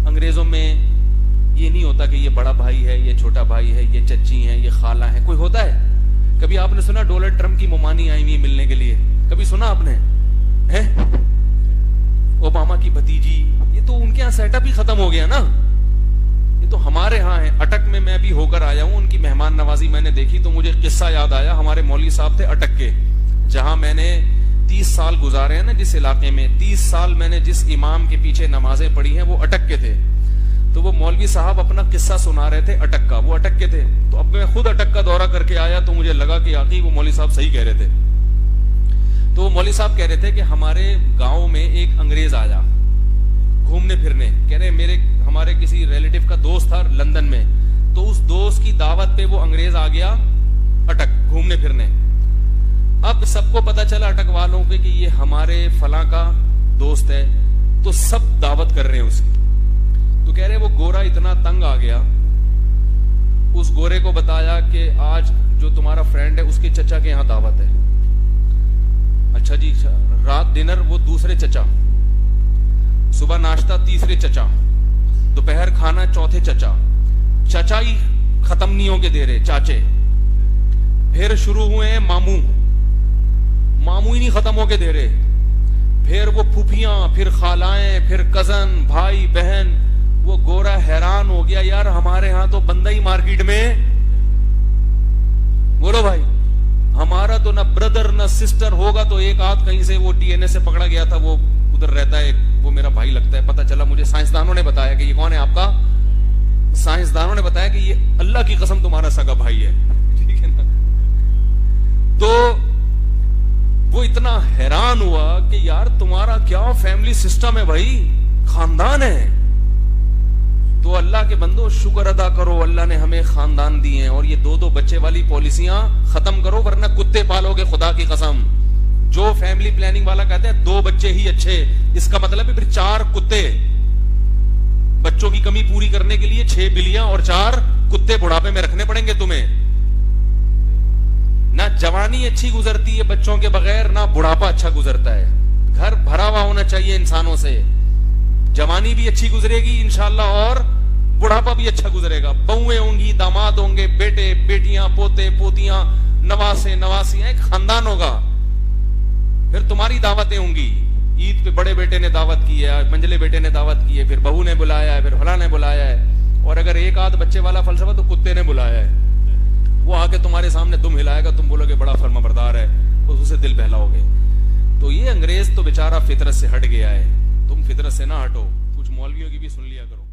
انگریزوں میں یہ نہیں ہوتا کہ یہ بڑا بھائی ہے، یہ چھوٹا بھائی ہے، یہ چچی ہیں، یہ خالہ ہیں. کوئی ہوتا ہے؟ کبھی آپ نے سنا ڈونلڈ ٹرمپ کی ممانی آئی ہوئی ملنے کے لیے؟ کبھی سنا آپ نے؟ اوباما کی بھتیجی. یہ تو ان کے یہاں سیٹ اپ ہی ختم ہو گیا نا. یہ تو ہمارے ہاں ہے. اٹک میں میں بھی ہو کر آیا ہوں، ان کی مہمان نوازی میں نے دیکھی تو مجھے قصہ یاد آیا. ہمارے مولوی صاحب تھے اٹک کے، جہاں میں نے 30 سال گزارے ہیں نا، جس علاقے میں 30 سال میں نے جس امام کے پیچھے نمازیں پڑھی ہیں وہ اٹک کے تھے. تو وہ مولوی صاحب اپنا قصہ سنا رہے تھے اٹک کا. وہ اٹک کے تھے. تو اب میں خود اٹک کا دورہ کر کے آیا تو مجھے لگا کہ آقی وہ مولوی صاحب صحیح کہہ رہے تھے. تو وہ مولوی صاحب کہہ رہے تھے کہ ہمارے گاؤں میں ایک انگریز آیا گھومنے پھرنے. کہہ رہے ہمارے کسی ریلیٹیو کا دوست تھا لندن میں، تو اس دوست کی دعوت پہ وہ انگریز آ گیا اٹک گھومنے پھرنے. اب سب کو پتا چلا اٹک والوں کے کہ یہ ہمارے فلاں کا دوست ہے، تو سب دعوت کر رہے ہیں اسے. تو کہہ رہے وہ گورا اتنا تنگ آ گیا. اس گورے کو بتایا کہ آج جو تمہارا فرینڈ ہے اس کے چچا کے یہاں دعوت ہے. اچھا جی. رات ڈنر وہ دوسرے چچا، صبح ناشتہ تیسرے چچا، دوپہر کھانا چوتھے چچا. چچا ہی ختم نہیں ہو کے دے رہے، چاچے. پھر شروع ہوئے ہیں ماموں، ماموں ہی نہیں ختم ہو کے دے رہے. پھر وہ پھوپھیاں، پھر خالائیں، پھر کزن، بھائی بہن. وہ گورا حیران ہو گیا، یار ہمارے ہاں تو بندہ ہی مارکیٹ میں. بولو بھائی، ہمارا تو نہ بردر نہ سسٹر ہوگا تو ایک آدھ کہیں سے وہ ڈی این اے سے پکڑا گیا تھا، وہ ادھر رہتا ہے، وہ میرا بھائی لگتا ہے. پتا چلا مجھے سائنسدانوں نے بتایا کہ یہ کون ہے آپ کا. سائنسدانوں نے بتایا کہ یہ اللہ کی قسم تمہارا سگا بھائی ہے. ٹھیک ہے نا. تو وہ اتنا حیران ہوا کہ یار تمہارا کیا فیملی سسٹم ہے بھائی، خاندان ہے. تو اللہ کے بندو شکر ادا کرو، اللہ نے ہمیں خاندان دیے ہیں. اور یہ 2 بچے والی پالیسیاں ختم کرو، ورنہ کتے پالو گے خدا کی قسم. جو فیملی پلاننگ والا کہتے ہیں 2 بچے ہی اچھے، اس کا مطلب ہے پھر 4 کتے. بچوں کی کمی پوری کرنے کے لیے 6 بلیاں اور 4 کتے بڑھاپے میں رکھنے پڑیں گے تمہیں. نہ جوانی اچھی گزرتی ہے بچوں کے بغیر، نہ بڑھاپا اچھا گزرتا ہے. گھر بھرا ہوا ہونا چاہیے انسانوں سے. جوانی بھی اچھی گزرے گی انشاءاللہ اور بڑھاپا بھی اچھا گزرے گا. بہویں ہوں گی، داماد ہوں گے، بیٹے بیٹیاں، پوتے پوتیاں، نواسے نواسیاں، ایک خاندان ہوگا. پھر تمہاری دعوتیں ہوں گی. عید پہ بڑے بیٹے نے دعوت کی ہے، منجلے بیٹے نے دعوت کی ہے، پھر بہو نے بلایا ہے، پھر فلاں نے بلایا ہے. اور اگر ایک آدھ بچے والا فلسفہ تو کتے نے بلایا ہے. وہ آ کے تمہارے سامنے دم ہلائے گا، تم بولو گے بڑا فرما بردار ہے، اسے دل بہلاؤ گے. تو یہ انگریز تو بیچارہ فطرت سے ہٹ گیا ہے. تم فطرت سے نہ ہٹو. کچھ مولویوں کی بھی سن لیا کرو.